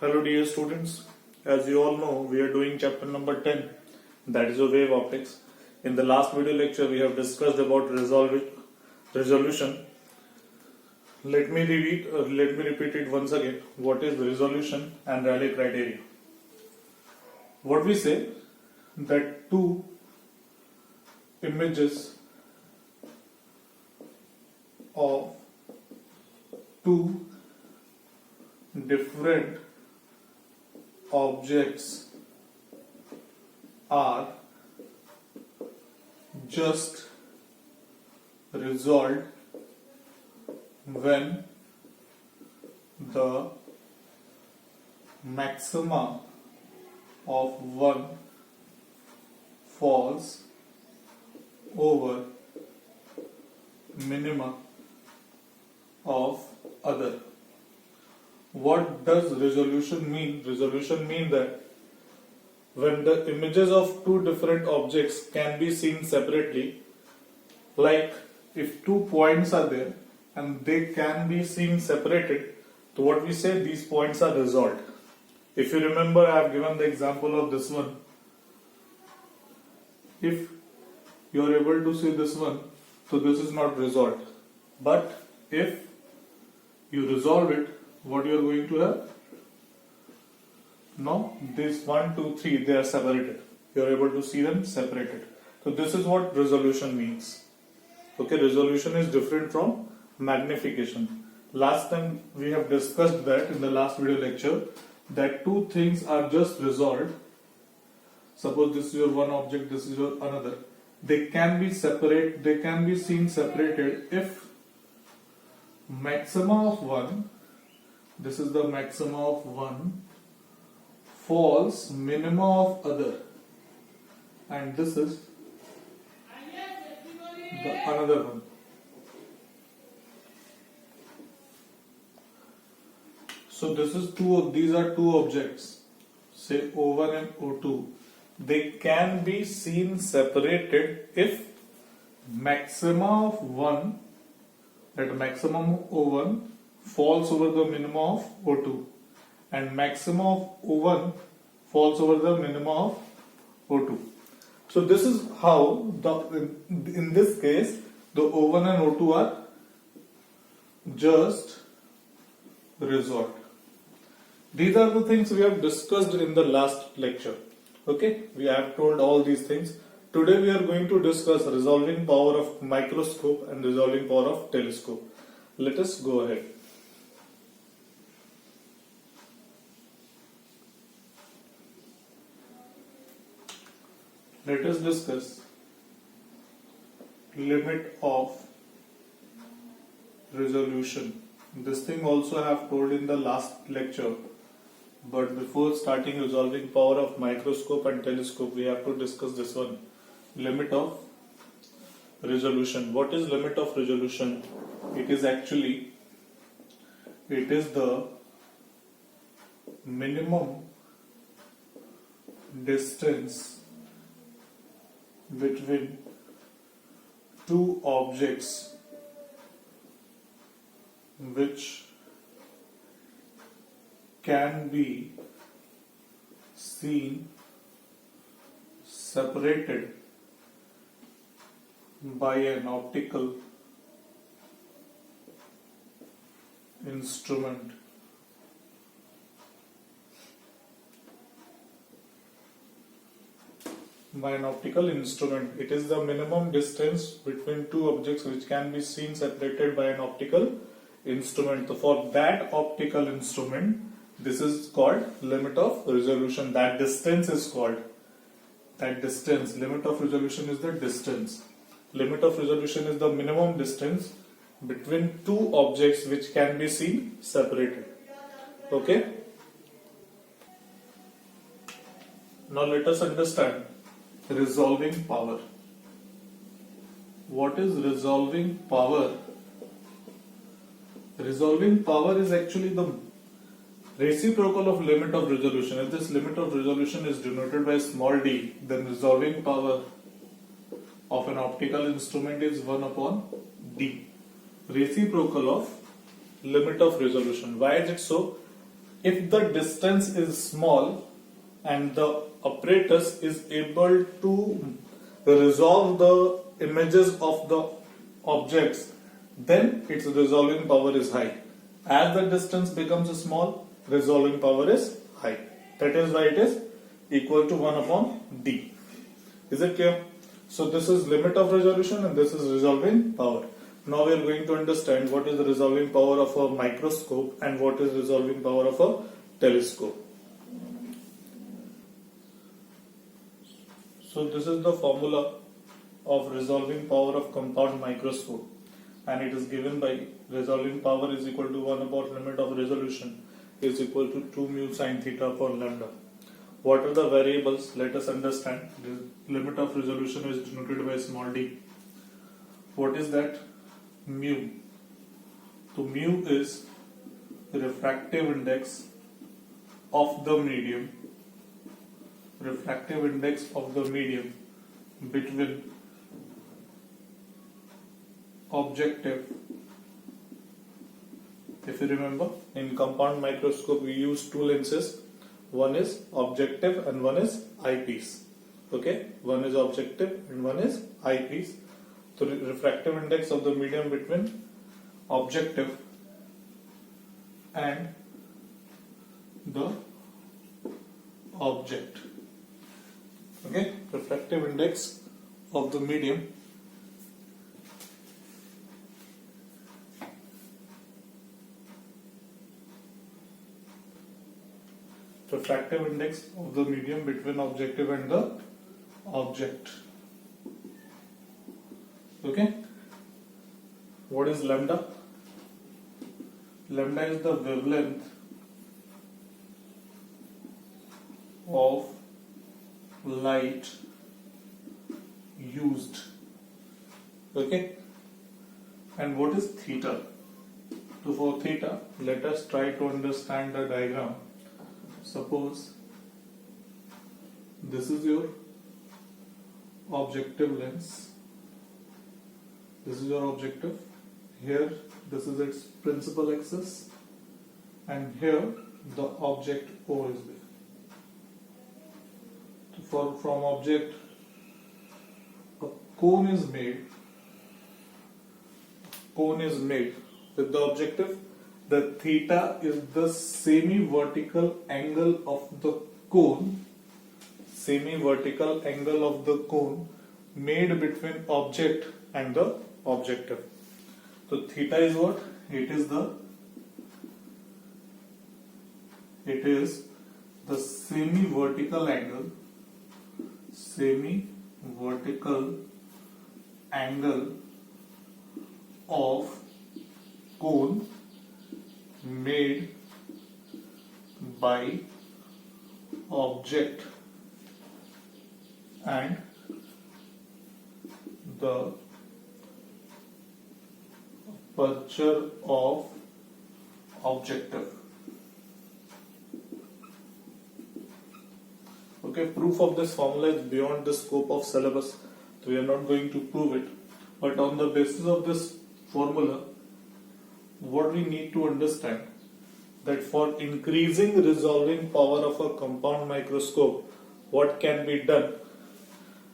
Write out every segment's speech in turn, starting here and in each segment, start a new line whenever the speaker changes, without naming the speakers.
Hello dear students, as you all know we are doing chapter number 10, that is a wave optics. In the last video lecture we have discussed about resolution. Let me repeat it once again. What is resolution and Rayleigh criteria? What we say that two images of two different objects are just resolved when the maxima of one falls over minima of other. What does resolution mean? Resolution means that when the images of two different objects can be seen separately, like if two points are there and they can be seen separated, so what we say, these points are resolved. If you remember, I have given the example of this one. If you are able to see this one, so this is not resolved. But if you resolve it, what you are going to have? No, this 1, 2, 3, they are separated. You are able to see them separated. So this is what resolution means. Okay, resolution is different from magnification. Last time we have discussed that in the last video lecture, that two things are just resolved. Suppose this is your one object, this is your another. They can be separate. They can be seen separated if maxima of one. This is the maxima of one falls minima of other, and this is the another one. So this is these are two objects, say O1 and O2. They can be seen separated if maxima of one, that maximum of O1 falls over the minimum of O2, and maximum of O1 falls over the minimum of O2. So this is how in this case the O1 and O2 are just resolved. These are the things we have discussed in the last lecture. Okay, we have told all these things. Today we are going to discuss resolving power of microscope and resolving power of telescope. Let us go ahead. Let us discuss limit of resolution. This thing also I have told in the last lecture, but before starting resolving power of microscope and telescope, we have to discuss this one, limit of resolution. What is limit of resolution? It is the minimum distance between two objects which can be seen separated by an optical instrument. By an optical instrument. It is the minimum distance between two objects which can be seen separated by an optical instrument. So for that optical instrument, this is called limit of resolution. That distance is called, that distance, limit of resolution is the distance. Limit of resolution is the minimum distance between two objects which can be seen separated. Okay? Now let us understand resolving power. What is resolving power? Resolving power is actually the reciprocal of limit of resolution. If this limit of resolution is denoted by small d, then resolving power of an optical instrument is 1 upon d, reciprocal of limit of resolution. Why is it so? if the distance is small and the apparatus is able to resolve the images of the objects, then its resolving power is high. As the distance becomes small, resolving power is high. That is why it is equal to 1 upon d. Is it clear? So this is limit of resolution and this is resolving power. Now we are going to understand what is the resolving power of a microscope and what is resolving power of a telescope. So this is the formula of resolving power of compound microscope, and it is given by resolving power is equal to 1 upon limit of resolution is equal to 2 mu sin theta upon lambda. What are the variables? Let us understand. The limit of resolution is denoted by small d. What is that? Mu. So mu is the refractive index of the medium. Refractive index of the medium between objective. If you remember, in compound microscope we use two lenses. One is objective and one is eyepiece. Okay, one is objective and one is eyepiece. So the refractive index of the medium between objective and the object. Okay, refractive index of the medium refractive index of the medium between objective and the object. Okay, what is lambda? Lambda is the wavelength of light used. Okay, and what is theta? So for theta, let us try to understand the diagram. Suppose this is your objective lens. This is your objective. Here, this is its principal axis, and here the object O is there. From object, a cone is made. Cone is made with the objective. The theta is the semi-vertical angle of the cone. Semi-vertical angle of the cone made between object and the objective. So theta is what? It is the semi-vertical angle of cone made by object and the aperture of objective. Okay, proof of this formula is beyond the scope of syllabus, so we are not going to prove it. But on the basis of this formula, what we need to understand that for increasing resolving power of a compound microscope, what can be done?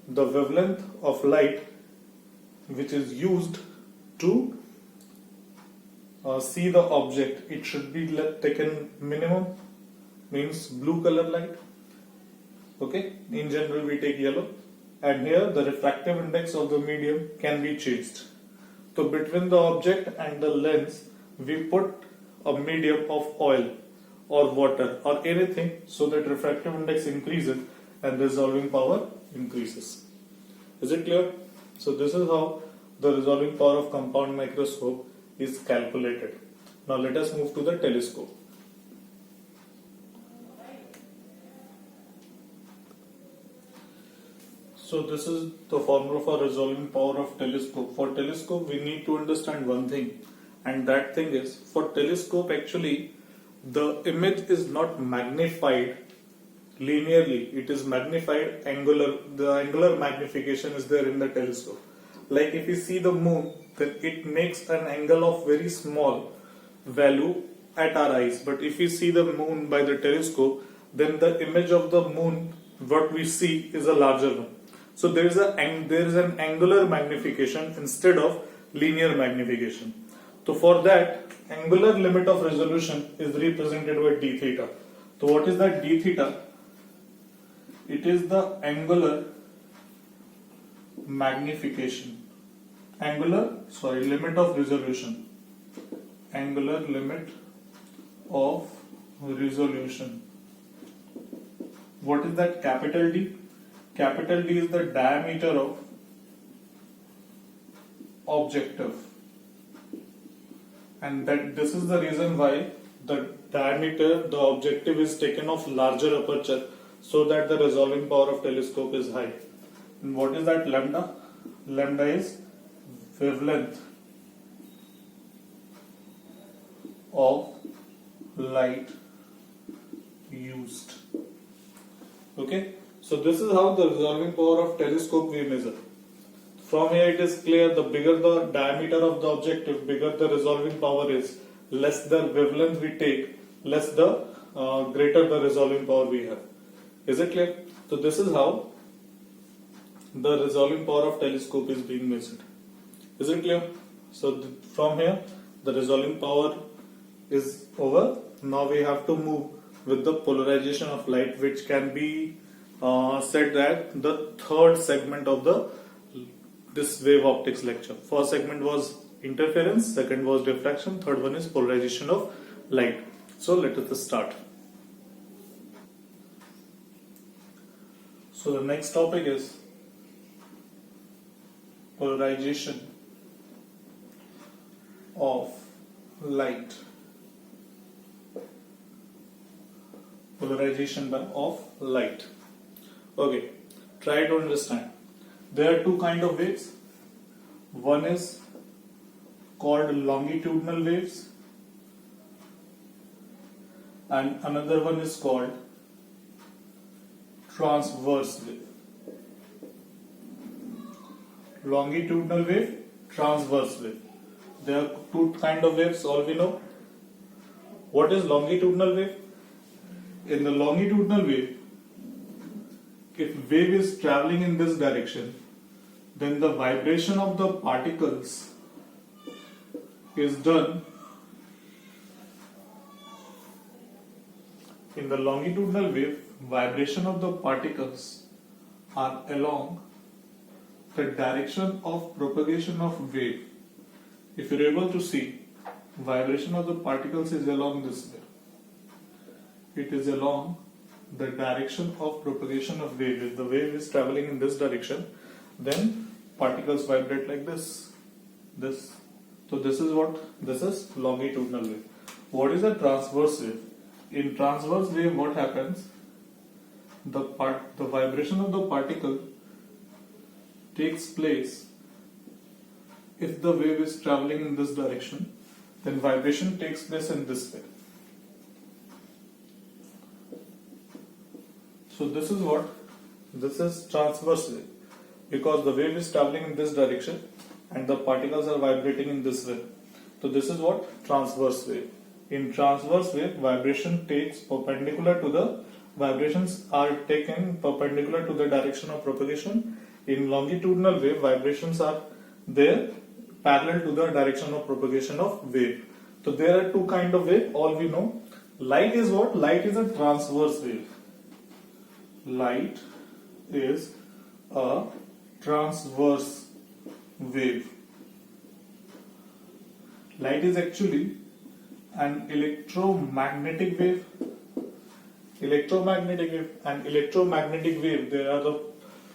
The wavelength of light which is used to see the object, it should be taken minimum, means blue color light. Okay, in general we take yellow, and here the refractive index of the medium can be changed. So between the object and the lens we put a medium of oil or water or anything, so that refractive index increases and resolving power increases. Is it clear? So this is how the resolving power of compound microscope is calculated. Now let us move to the telescope. So this is the formula for resolving power of telescope. For telescope we need to understand one thing, and that thing is, for telescope actually the image is not magnified linearly, it is magnified angular. The angular magnification is there in the telescope. Like if you see the moon, then it makes an angle of very small value at our eyes, but if we see the moon by the telescope, then the image of the moon what we see is a larger one. So there is an angular magnification instead of linear magnification. So for that, angular limit of resolution is represented by d theta. So what is that d theta? It is the angular magnification, limit of resolution, angular limit of resolution. What is that capital D? Capital D is the diameter of objective, and that this is the reason why the objective is taken of larger aperture, so that the resolving power of telescope is high. And what is that lambda? Lambda is wavelength of light used. Okay, so this is how the resolving power of telescope we measure. From here it is clear, the bigger the diameter of the objective, bigger the resolving power is, less the wavelength we take, less the greater the resolving power we have. Is it clear? So this is how the resolving power of telescope is being measured. Is it clear? So from here the resolving power is over. Now we have to move with the polarization of light, which can be said that the third segment of this wave optics lecture. First segment was interference, second was diffraction, third one is polarization of light. So let us start. So the next topic is polarization of light. Polarization of light. Okay, try to understand. There are two kinds of waves. One is called longitudinal waves, and another one is called transverse wave. Longitudinal wave, transverse wave. There are two kinds of waves, all we know. What is longitudinal wave? In the longitudinal wave, if wave is traveling in this direction, then the vibration of the particles is done in the longitudinal wave. Vibration of the particles are along the direction of propagation of wave. If you're able to see, vibration of the particles is along this way. It is along the direction of propagation of wave. If the wave is traveling in this direction, then particles vibrate like this. So this is what? This is longitudinal wave. What is a transverse wave? In transverse wave, what happens? The vibration of the particle takes place if the wave is traveling in this direction, then vibration takes place in this way. So this is what? This is transverse wave, because the wave is traveling in this direction and the particles are vibrating in this way. So this is what? Transverse wave. In transverse wave, vibrations are taken perpendicular to the direction of propagation. In longitudinal wave, vibrations are there parallel to the direction of propagation of wave. So there are two kinds of wave, all we know. Light is what? Light is a transverse wave. Light is a transverse wave. Light is actually an electromagnetic wave. Electromagnetic wave, there are the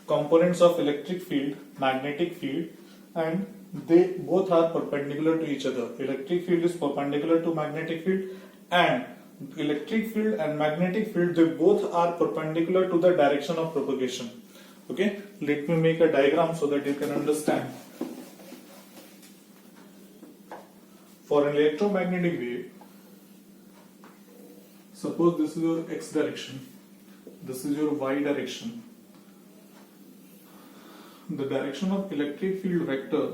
components of electric field, magnetic field, and they both are perpendicular to each other. Electric field is perpendicular to magnetic field, and electric field and magnetic field, they both are perpendicular to the direction of propagation. Okay, let me make a diagram so that you can understand. For an electromagnetic wave, suppose this is your x direction, this is your y direction. The direction of electric field vector,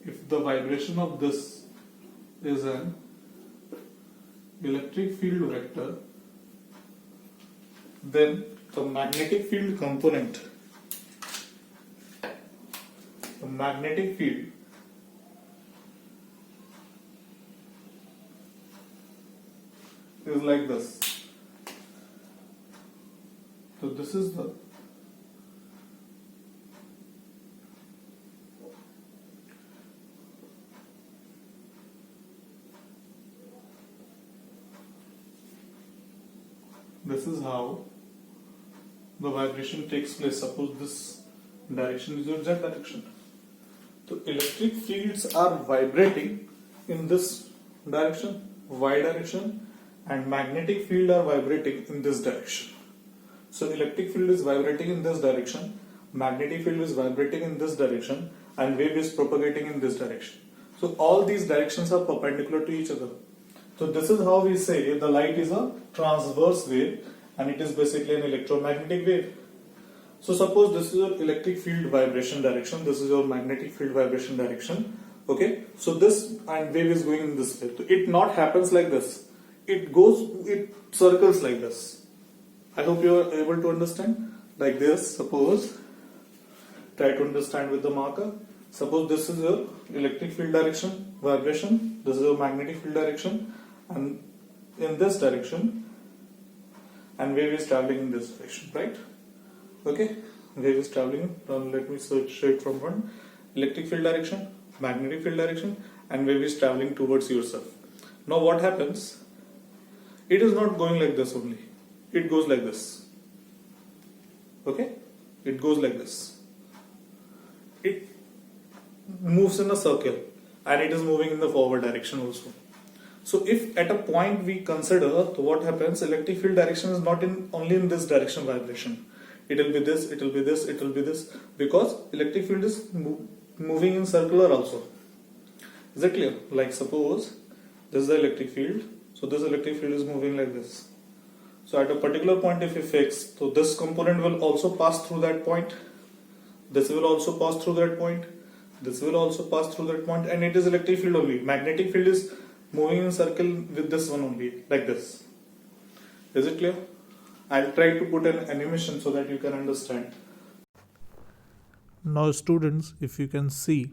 if the vibration of this is an electric field vector, then the magnetic field component, the magnetic field is like this. So this is the this is how the vibration takes place. Suppose this direction is your z direction. So electric fields are vibrating in this direction, y direction, and magnetic field are vibrating in this direction. So electric field is vibrating in this direction, magnetic field is vibrating in this direction, and wave is propagating in this direction. So all these directions are perpendicular to each other. So this is how we say the light is a transverse wave and it is basically an electromagnetic wave. So suppose this is your electric field vibration direction, this is your magnetic field vibration direction. Okay, so this and wave is going in this way. So it not happens like this. It circles like this. I hope you are able to understand. Like this, suppose, try to understand with the marker. Suppose this is your electric field direction, vibration, this is your magnetic field direction, and in this direction, and wave is traveling in this direction, right? Okay, wave is traveling, let me search straight from one, electric field direction, magnetic field direction, and wave is traveling towards yourself. Now what happens? It is not going like this only, it goes like this. Okay, it goes like this. It moves in a circle and it is moving in the forward direction also. So if at a point we consider, so what happens, electric field direction is not only in this direction vibration. It will be this, it will be this, it will be this, because electric field is moving in circular also. Is it clear? Like suppose this is the electric field, so this electric field is moving like this. So at a particular point if we fix, so this component will also pass through that point, this will also pass through that point, this will also pass through that point, and it is electric field only. Magnetic field is moving in circle with this one only, like this. Is it clear? I'll try to put an animation so that you can understand.
Now students, if you can see,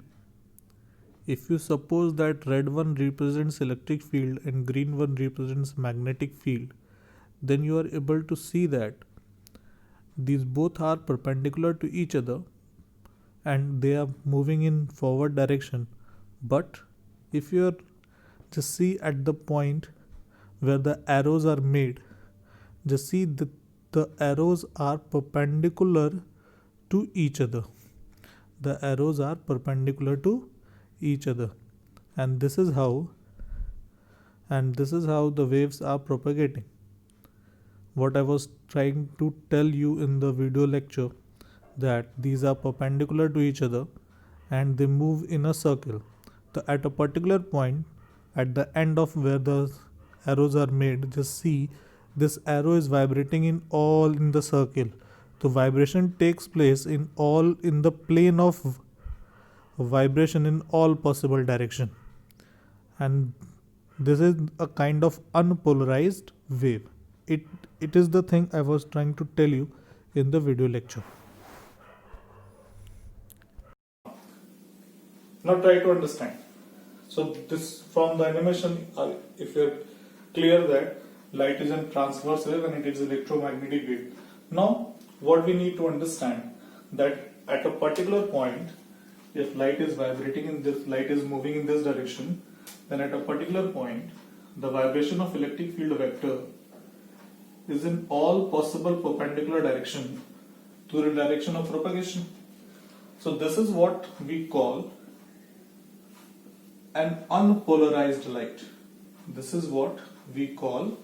if you suppose that red one represents electric field and green one represents magnetic field, then you are able to see that these both are perpendicular to each other and they are moving in forward direction. But if you are just see at the point where the arrows are made, just see the arrows are perpendicular to each other. The arrows are perpendicular to each other, and this is how the waves are propagating. What I was trying to tell you in the video lecture, that these are perpendicular to each other and they move in a circle. So at a particular point at the end of where the arrows are made, just see this arrow is vibrating in the circle. The vibration takes place in the plane of vibration in all possible direction, and this is a kind of unpolarized wave. It is the thing I was trying to tell you in the video lecture.
Now try to understand. So this from the animation, if you're clear that light is a transverse wave and it is electromagnetic wave. Now what we need to understand, that at a particular point, if light is vibrating in this, light is moving in this direction, then at a particular point the vibration of electric field vector is in all possible perpendicular direction to the direction of propagation. So this is what we call an unpolarized light. This is what we call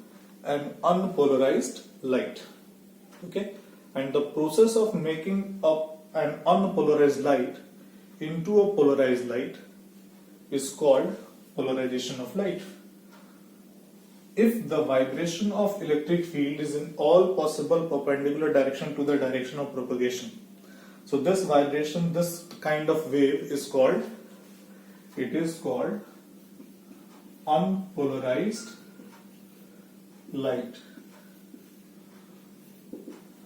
an unpolarized light. Okay, and the process of making up an unpolarized light into a polarized light is called polarization of light. If the vibration of electric field is in all possible perpendicular direction to the direction of propagation, so this vibration, this kind of wave is called, it is called unpolarized light.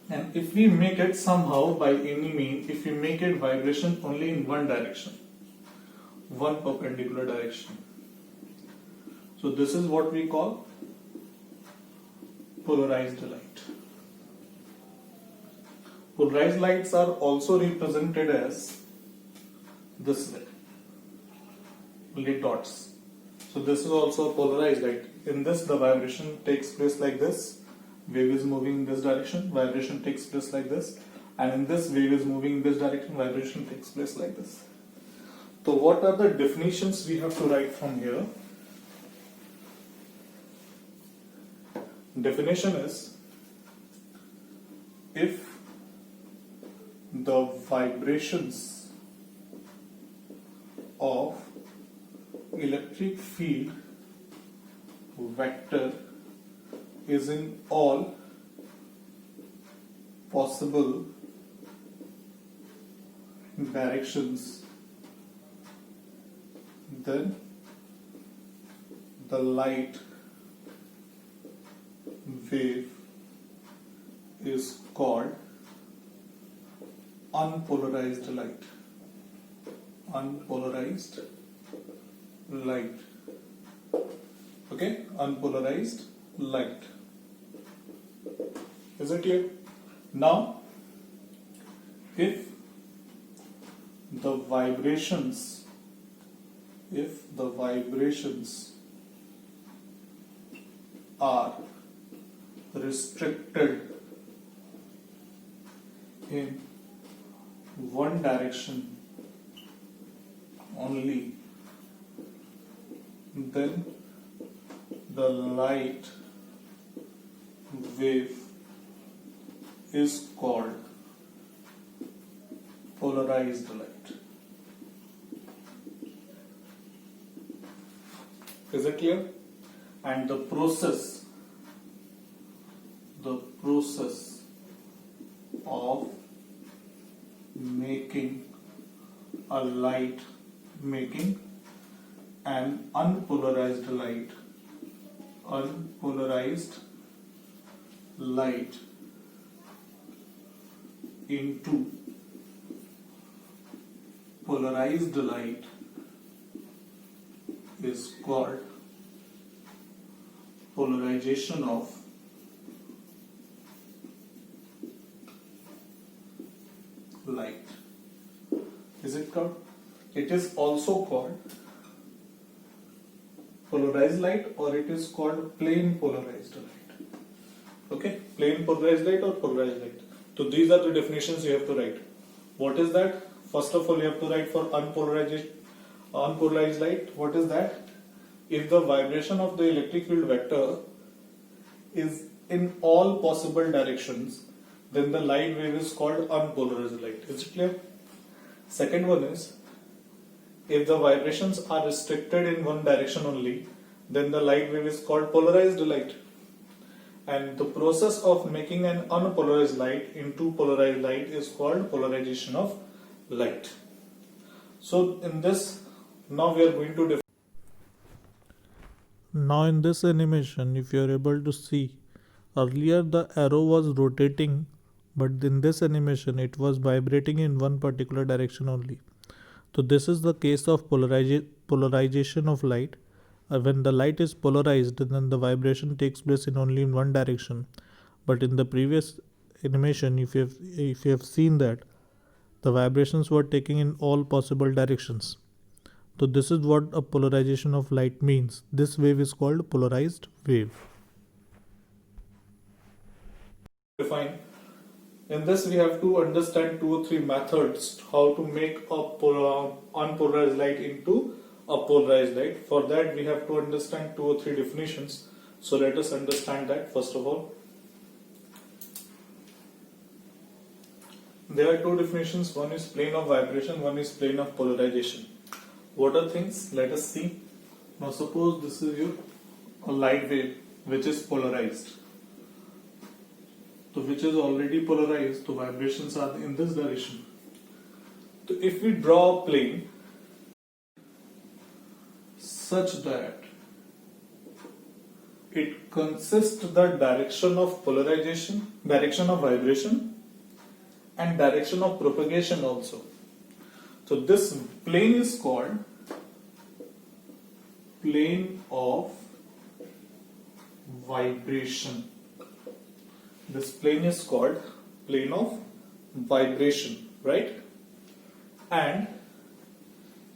And if we make it somehow by any mean, if we make it vibration only in one direction, one perpendicular direction, so this is what we call polarized light. Polarized lights are also represented as this way, only dots. So this is also a polarized light. In this, the vibration takes place like this. Wave is moving in this direction, vibration takes place like this. And in this, wave is moving in this direction, vibration takes place like this. So what are the definitions we have to write from here? Definition is, if the vibrations of electric field vector is in all possible directions, then the light wave is called unpolarized light. Unpolarized light. Okay, unpolarized light. Is it clear? Now, if the vibrations are restricted in one direction only, then the light wave is called polarized light. Is it clear? And the process of making an unpolarized light into polarized light is called polarization of light. Is it called? It is also called polarized light, or it is called plane polarized light. Okay, plane polarized light or polarized light. So these are the definitions you have to write. What is that? First of all, you have to write for unpolarized light. What is that? If the vibration of the electric field vector is in all possible directions, then the light wave is called unpolarized light. Is it clear? Second one is, if the vibrations are restricted in one direction only, then the light wave is called polarized light. And the process of making an unpolarized light into polarized light is called polarization of light. So in this, now we are going to
Now in this animation, if you are able to see, earlier the arrow was rotating, but in this animation it was vibrating in one particular direction only. So this is the case of polarization of light. When the light is polarized, then the vibration takes place in only in one direction. But in the previous animation, if you have seen that the vibrations were taking in all possible directions. So this is what a polarization of light means. This wave is called polarized wave.
define. In this, we have to understand 2 or 3 methods how to make a unpolarized light into a polarized light. For that, we have to understand 2 or 3 definitions. So let us understand that first of all. There are 2 definitions. One is plane of vibration, one is plane of polarization. What are things? Let us see. Now suppose this is your a light wave which is polarized. So which is already polarized, the vibrations are in this direction. So if we draw a plane such that it consists the direction of polarization, direction of vibration, and direction of propagation also. So this plane is called plane of vibration. This plane is called plane of vibration, right? And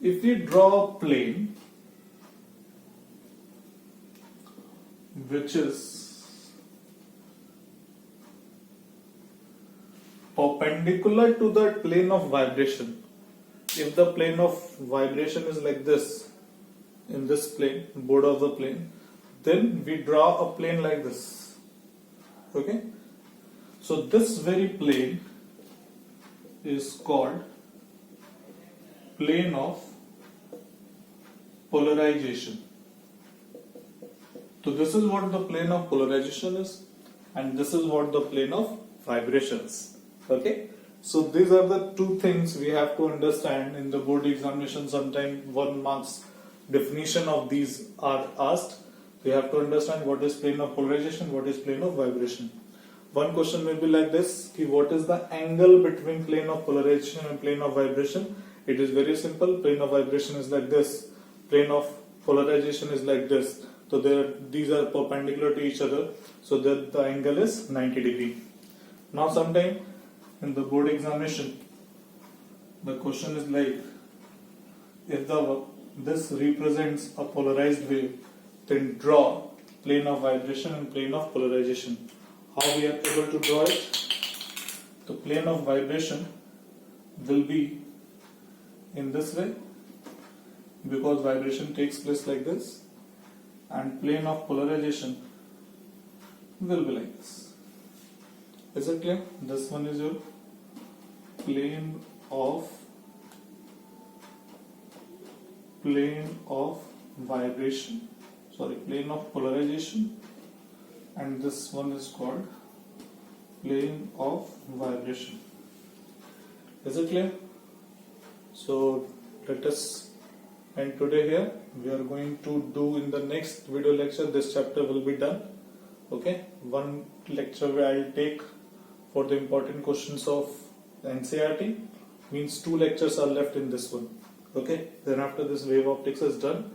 if we draw a plane which is perpendicular to the plane of vibration, if the plane of vibration is like this, in this plane, board of the plane, then we draw a plane like this. Okay? So this very plane is called plane of polarization. So this is what the plane of polarization is, and this is what the plane of vibration is. Okay? So these are the two things we have to understand in the board examination. Sometimes 1 marks definition of these are asked. We have to understand what is plane of polarization, what is plane of vibration. One question will be like this: what is the angle between plane of polarization and plane of vibration? It is very simple. Plane of vibration is like this. Plane of polarization is like this. So these are perpendicular to each other. So that the angle is 90 degree. Now sometime in the board examination, the question is like, if this represents a polarized wave, then draw plane of vibration and plane of polarization. How we are able to draw it? The plane of vibration will be in this way, because vibration takes place like this, and plane of polarization will be like this. Is it clear? This one is your plane of vibration, plane of polarization, and this one is called plane of vibration. Is it clear? So let us end today here. We are going to do in the next video lecture, this chapter will be done. Okay, one lecture where I will take for the important questions of NCERT, means 2 lectures are left in this one. Okay, then after this wave optics is done,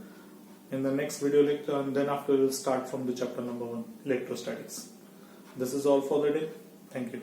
in the next video lecture, and then after we will start from the chapter number 1, electrostatics. This is all for the day. Thank you.